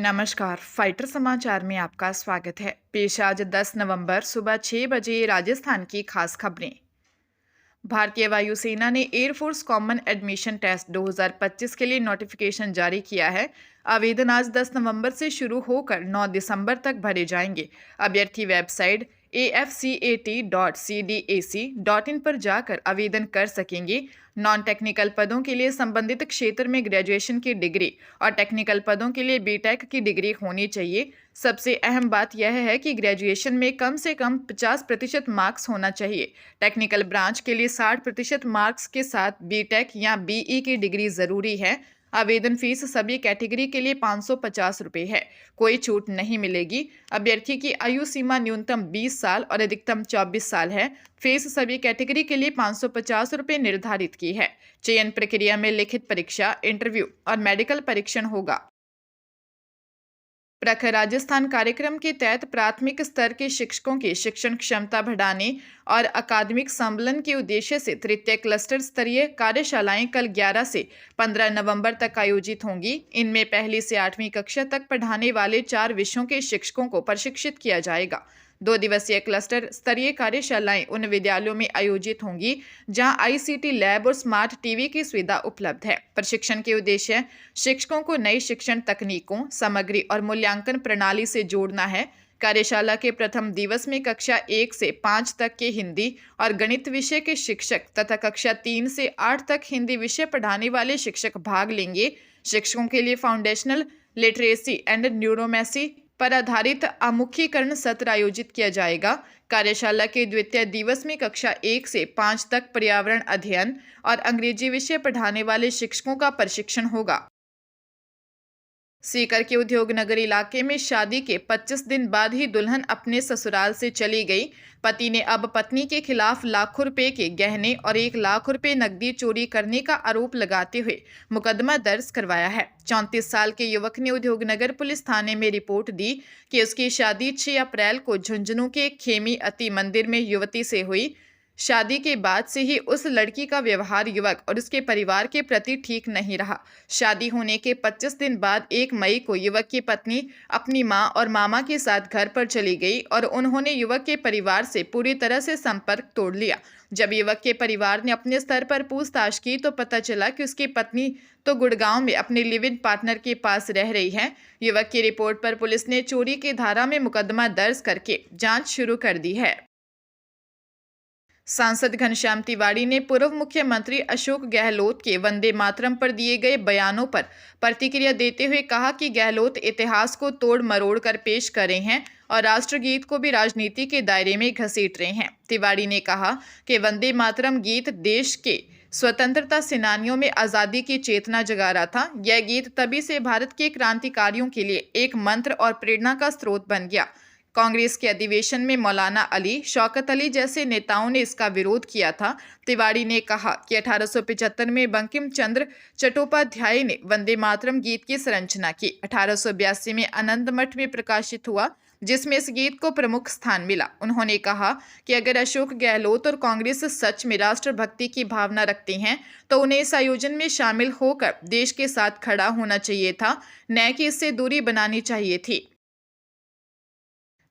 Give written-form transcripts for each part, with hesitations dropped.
नमस्कार। फाइटर समाचार में आपका स्वागत है। पेश आज 10 नवंबर सुबह 6 बजे राजस्थान की खास खबरें। भारतीय वायुसेना ने एयरफोर्स कॉमन एडमिशन टेस्ट 2025 के लिए नोटिफिकेशन जारी किया है। आवेदन आज 10 नवंबर से शुरू होकर 9 दिसंबर तक भरे जाएंगे। अभ्यर्थी वेबसाइट afcat.cdac.in पर जाकर आवेदन कर सकेंगे। नॉन टेक्निकल पदों के लिए संबंधित क्षेत्र में ग्रेजुएशन की डिग्री और टेक्निकल पदों के लिए बीटेक की डिग्री होनी चाहिए। सबसे अहम बात यह है कि ग्रेजुएशन में कम से कम 50% मार्क्स होना चाहिए। टेक्निकल ब्रांच के लिए 60% मार्क्स के साथ बीटेक या बीई की डिग्री जरूरी है। आवेदन फीस सभी कैटेगरी के लिए 550 रुपये है। कोई छूट नहीं मिलेगी। अभ्यर्थी की आयु सीमा न्यूनतम 20 साल और अधिकतम 24 साल है। फीस सभी कैटेगरी के लिए 550 रुपये निर्धारित की है। चयन प्रक्रिया में लिखित परीक्षा, इंटरव्यू और मेडिकल परीक्षण होगा। प्रखर राजस्थान कार्यक्रम के तहत प्राथमिक स्तर के शिक्षकों की शिक्षण क्षमता बढ़ाने और अकादमिक सम्मेलन के उद्देश्य से तृतीय क्लस्टर स्तरीय कार्यशालाएं कल 11 से 15 नवंबर तक आयोजित होंगी। इनमें पहली से 8वीं कक्षा तक पढ़ाने वाले 4 विषयों के शिक्षकों को प्रशिक्षित किया जाएगा। 2 दिवसीय क्लस्टर स्तरीय कार्यशालाएं उन विद्यालयों में आयोजित होंगी जहां आईसीटी लैब और स्मार्ट टीवी की सुविधा उपलब्ध है। प्रशिक्षण के उद्देश्य शिक्षकों को नई शिक्षण तकनीकों, सामग्री और मूल्यांकन प्रणाली से जोड़ना है। कार्यशाला के प्रथम दिवस में कक्षा 1 से 5 तक के हिंदी और गणित विषय के शिक्षक तथा कक्षा 3 से 8 तक हिंदी विषय पढ़ाने वाले शिक्षक भाग लेंगे। शिक्षकों के लिए फाउंडेशनल लिटरेसी एंड न्यूरोमेसी पर आधारित आमुखीकरण सत्र आयोजित किया जाएगा। कार्यशाला के द्वितीय दिवस में कक्षा 1 से 5 तक पर्यावरण अध्ययन और अंग्रेजी विषय पढ़ाने वाले शिक्षकों का प्रशिक्षण होगा। सीकर के उद्योग नगर इलाके में शादी के 25 दिन बाद ही दुल्हन अपने ससुराल से चली गई। पति ने अब पत्नी के खिलाफ लाखों रुपए के गहने और 1 लाख रुपए नकदी चोरी करने का आरोप लगाते हुए मुकदमा दर्ज करवाया है। 34 साल के युवक ने उद्योगनगर पुलिस थाने में रिपोर्ट दी कि उसकी शादी 6 अप्रैल को झुंझुनू के खेमी अति मंदिर में युवती से हुई। शादी के बाद से ही उस लड़की का व्यवहार युवक और उसके परिवार के प्रति ठीक नहीं रहा। शादी होने के 25 दिन बाद 1 मई को युवक की पत्नी अपनी मां और मामा के साथ घर पर चली गई और उन्होंने युवक के परिवार से पूरी तरह से संपर्क तोड़ लिया। जब युवक के परिवार ने अपने स्तर पर पूछताछ की तो पता चला कि उसकी पत्नी तो गुड़गांव में अपने लिव इन पार्टनर के पास रह रही है। युवक की रिपोर्ट पर पुलिस ने चोरी की धारा में मुकदमा दर्ज करके जांच शुरू कर दी है। सांसद घनश्याम तिवाड़ी ने पूर्व मुख्यमंत्री अशोक गहलोत के वंदे मातरम पर दिए गए बयानों पर प्रतिक्रिया देते हुए कहा कि गहलोत इतिहास को तोड़ मरोड़ कर पेश कर रहे हैं और राष्ट्रगीत को भी राजनीति के दायरे में घसीट रहे हैं। तिवाड़ी ने कहा कि वंदे मातरम गीत देश के स्वतंत्रता सेनानियों में आज़ादी की चेतना जगा रहा था। यह गीत तभी से भारत के क्रांतिकारियों के लिए एक मंत्र और प्रेरणा का स्रोत बन गया। कांग्रेस के अधिवेशन में मौलाना अली, शौकत अली जैसे नेताओं ने इसका विरोध किया था। तिवाड़ी ने कहा कि 1875 में बंकिम चंद्र चट्टोपाध्याय ने वंदे मातरम गीत की संरचना की। 1882 में आनंद मठ में प्रकाशित हुआ, जिसमें इस गीत को प्रमुख स्थान मिला। उन्होंने कहा कि अगर अशोक गहलोत और कांग्रेस सच में राष्ट्रभक्ति की भावना रखते हैं तो उन्हें इस आयोजन में शामिल होकर देश के साथ खड़ा होना चाहिए था, न कि इससे दूरी बनानी चाहिए थी।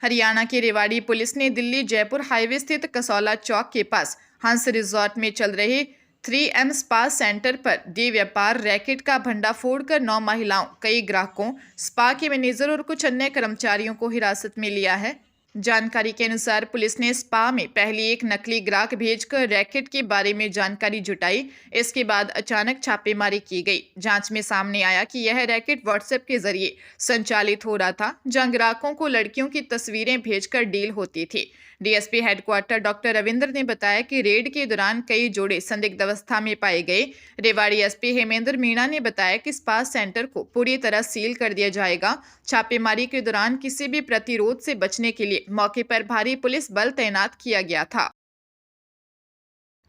हरियाणा की रेवाड़ी पुलिस ने दिल्ली जयपुर हाईवे स्थित कसौला चौक के पास हंस रिजॉर्ट में चल रहे 3M spa centre per day व्यापार रैकेट का भंडाफोड़ कर 9 महिलाओं, कई ग्राहकों, स्पा के मैनेजर और कुछ अन्य कर्मचारियों को हिरासत में लिया है। जानकारी के अनुसार पुलिस ने स्पा में पहले एक नकली ग्राहक भेजकर रैकेट के बारे में जानकारी जुटाई। इसके बाद अचानक छापेमारी की गई। जांच में सामने आया कि यह रैकेट व्हाट्सएप के जरिए संचालित हो रहा था, जहां ग्राहकों को लड़कियों की तस्वीरें भेजकर डील होती थी। डीएसपी हेडक्वार्टर डॉक्टर रविंद्र ने बताया कि रेड के दौरान कई जोड़े संदिग्ध अवस्था में पाए गए। रेवाड़ी एसपी हेमेंद्र मीणा ने बताया कि स्पा सेंटर को पूरी तरह सील कर दिया जाएगा। छापेमारी के दौरान किसी भी प्रतिरोध से बचने के लिए मौके पर भारी पुलिस बल तैनात किया गया था।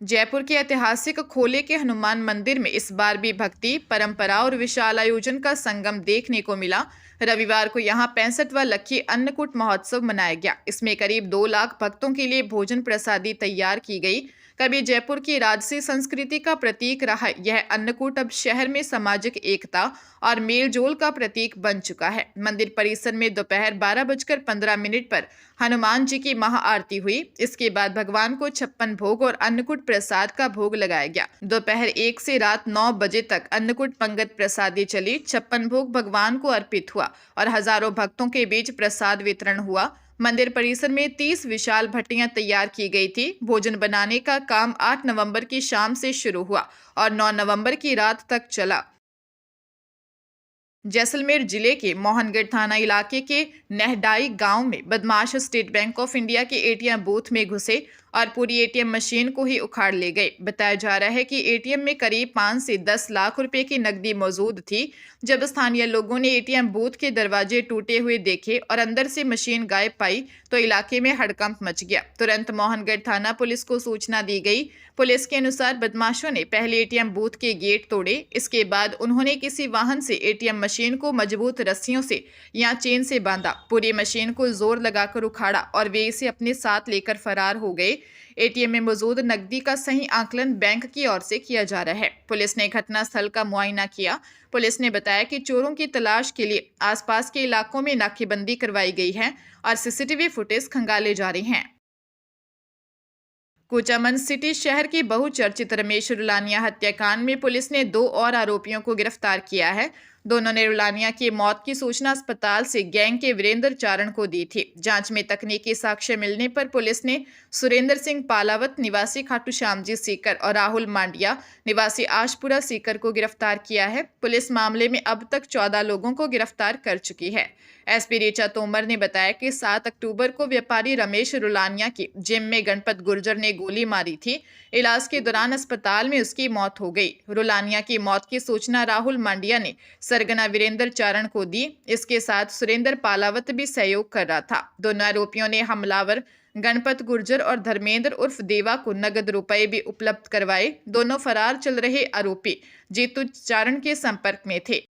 जयपुर के ऐतिहासिक खोले के हनुमान मंदिर में इस बार भी भक्ति, परंपरा और विशाल आयोजन का संगम देखने को मिला। रविवार को यहां 65वां लक्खी अन्नकूट महोत्सव मनाया गया। इसमें करीब 2 लाख भक्तों के लिए भोजन प्रसादी तैयार की गई। कभी जयपुर की राजसी संस्कृति का प्रतीक रहा यह अन्नकूट अब शहर में सामाजिक एकता और मेलजोल का प्रतीक बन चुका है। मंदिर परिसर में दोपहर 12:15 पर हनुमान जी की महाआरती हुई। इसके बाद भगवान को 56 भोग और अन्नकूट प्रसाद का भोग लगाया गया। दोपहर 1 से रात 9 बजे तक अन्नकूट पंगत प्रसादी चली। 56 भोग भगवान को अर्पित हुआ और हजारों भक्तों के बीच प्रसाद वितरण हुआ। मंदिर परिसर में 30 विशाल भट्टियां तैयार की गई थी। भोजन बनाने का काम 8 नवंबर की शाम से शुरू हुआ और 9 नवंबर की रात तक चला। जैसलमेर जिले के मोहनगढ़ थाना इलाके के नेहडाई गांव में बदमाश स्टेट बैंक ऑफ इंडिया के एटीएम बूथ में घुसे और पूरी एटीएम मशीन को ही उखाड़ ले गए। बताया जा रहा है कि एटीएम में करीब 5 से 10 लाख रुपए की नकदी मौजूद थी। जब स्थानीय लोगों ने एटीएम बूथ के दरवाजे टूटे हुए देखे और अंदर से मशीन गायब पाई तो इलाके में हड़कंप मच गया। तुरंत मोहनगढ़ थाना पुलिस को सूचना दी गई। पुलिस के अनुसार बदमाशों ने पहले एटीएम बूथ के गेट तोड़े। इसके बाद उन्होंने किसी वाहन से एटीएम मशीन को मजबूत रस्सियों से या चेन से बांधा। पूरी मशीन को जोर लगाकर उखाड़ा और वे इसे अपने साथ लेकर फरार हो गए। एटीएम में मौजूद नकदी का सही आकलन बैंक की ओर से किया जा रहा है। पुलिस ने घटनास्थल का मुआयना किया। पुलिस ने बताया कि चोरों की तलाश के लिए आसपास के इलाकों में नाकेबंदी करवाई गई है और सीसीटीवी फुटेज खंगाले जा रहे हैं। कोचामन सिटी शहर के बहुचर्चित रमेश रुलानिया हत्याकांड में पुलिस ने 2 और आरोपियों को गिरफ्तार किया है। दोनों ने रुलानिया की मौत की सूचना अस्पताल से गैंग के वीरेंद्र चारण को दी थी। जांच में तकनीकी साक्ष्य मिलने पर पुलिस ने सुरेंद्र सिंह पालावत निवासी खाटू श्यामजी सीकर और राहुल मांडिया निवासी आशपुरा सीकर को गिरफ्तार किया है। पुलिस मामले में अब तक 14 लोगों को गिरफ्तार कर चुकी है। एसपी ऋचा तोमर ने बताया कि 7 अक्टूबर को व्यापारी रमेश रुलानिया की जिम में गणपत गुर्जर ने गोली मारी थी। इलाज के दौरान अस्पताल में उसकी मौत हो गई। रुलानिया की मौत की सूचना राहुल मांडिया ने सरगना वीरेंद्र चारण को दी। इसके साथ सुरेंद्र पालावत भी सहयोग कर रहा था। दोनों आरोपियों ने हमलावर गणपत गुर्जर और धर्मेंद्र उर्फ देवा को नगद रुपए भी उपलब्ध करवाए। दोनों फरार चल रहे आरोपी जीतू चारण के संपर्क में थे।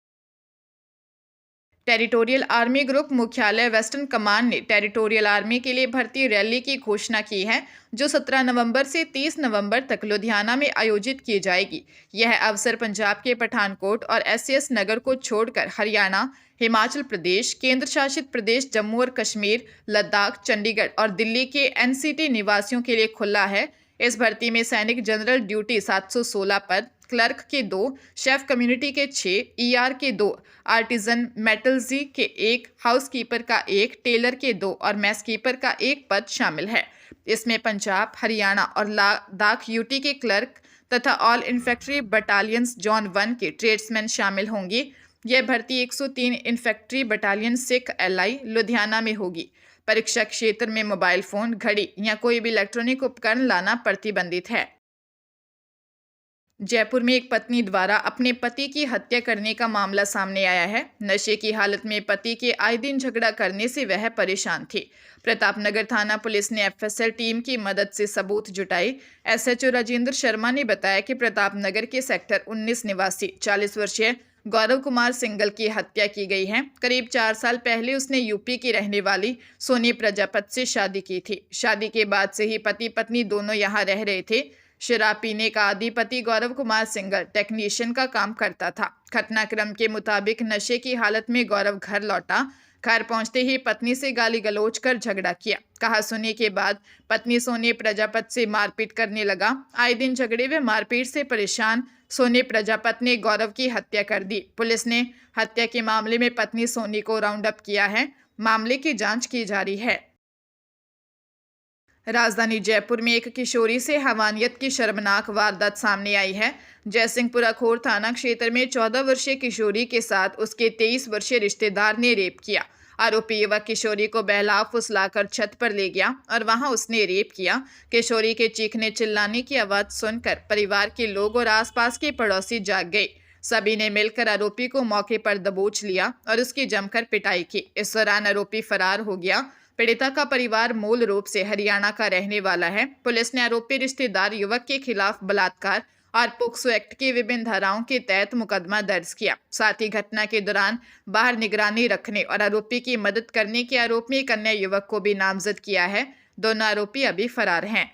टेरिटोरियल आर्मी ग्रुप मुख्यालय वेस्टर्न कमांड ने टेरिटोरियल आर्मी के लिए भर्ती रैली की घोषणा की है, जो 17 नवंबर से 30 नवंबर तक लुधियाना में आयोजित की जाएगी। यह अवसर पंजाब के पठानकोट और एससीएस नगर को छोड़कर हरियाणा, हिमाचल प्रदेश, केंद्र शासित प्रदेश जम्मू और कश्मीर, लद्दाख, चंडीगढ़ और दिल्ली के एनसीटी निवासियों के लिए खुला है। इस भर्ती में सैनिक जनरल ड्यूटी 716 पद, क्लर्क के 2, शेफ कम्युनिटी के 6, ईआर के 2, आर्टिजन मेटलजी के 1, हाउसकीपर का 1, टेलर के 2 और मैसकीपर का 1 पद शामिल है। इसमें पंजाब, हरियाणा और लद्दाख यूटी के क्लर्क तथा ऑल इन्फेंट्री बटालियंस जोन 1 के ट्रेड्समैन शामिल होंगे। यह भर्ती 103 infantry battalion Sikh LI Ludhiana में होगी। परीक्षा क्षेत्र में मोबाइल फोन, घड़ी या कोई भी इलेक्ट्रॉनिक उपकरण लाना प्रतिबंधित है। जयपुर में एक पत्नी द्वारा अपने पति की हत्या करने का मामला सामने आया है। नशे की हालत में पति के आए दिन झगड़ा करने से वह परेशान थी। प्रतापनगर थाना पुलिस ने एफएसएल टीम की मदद से सबूत जुटाई। एसएचओ राजेंद्र शर्मा ने बताया कि प्रतापनगर के सेक्टर 19 निवासी 40 वर्षीय गौरव कुमार सिंगल की हत्या की गई है। करीब 4 साल पहले उसने यूपी की रहने वाली सोनी प्रजापति से शादी की थी। शादी के बाद से ही पति पत्नी दोनों यहाँ रह रहे थे। शराब पीने का आदी पति गौरव कुमार सिंगल टेक्नीशियन का काम करता था। घटनाक्रम के मुताबिक नशे की हालत में गौरव घर लौटा। घर पहुंचते ही पत्नी से गाली गलौज कर झगड़ा किया। कहा सुनी के बाद पत्नी सोनी प्रजापति से मारपीट करने लगा। आए दिन झगड़े व मारपीट से परेशान सोनी प्रजापति ने गौरव की हत्या कर दी। पुलिस ने हत्या के मामले में पत्नी सोनी को राउंड अप किया है। मामले की जांच की जा रही है। राजधानी जयपुर में एक किशोरी से हैवानियत की शर्मनाक वारदात सामने आई है। जयसिंहपुरा खोर थाना क्षेत्र में 14 वर्षीय किशोरी के साथ उसके 23 वर्षीय रिश्तेदार ने रेप किया। आरोपी युवक किशोरी को बहला फुसलाकर छत पर ले गया और वहां उसने रेप किया। किशोरी के चीखने चिल्लाने की आवाज सुनकर परिवार के लोग और आसपास के पड़ोसी जाग गए। सभी ने मिलकर आरोपी को मौके पर दबोच लिया और उसकी जमकर पिटाई की। इस दौरान आरोपी फरार हो गया। पीड़िता का परिवार मूल रूप से हरियाणा का रहने वाला है। पुलिस ने आरोपी रिश्तेदार युवक के खिलाफ बलात्कार और पोक्सो एक्ट की विभिन्न धाराओं के तहत मुकदमा दर्ज किया। साथ ही घटना के दौरान बाहर निगरानी रखने और आरोपी की मदद करने के आरोप में एक अन्य युवक को भी नामजद किया है। दोनों आरोपी अभी फरार हैं।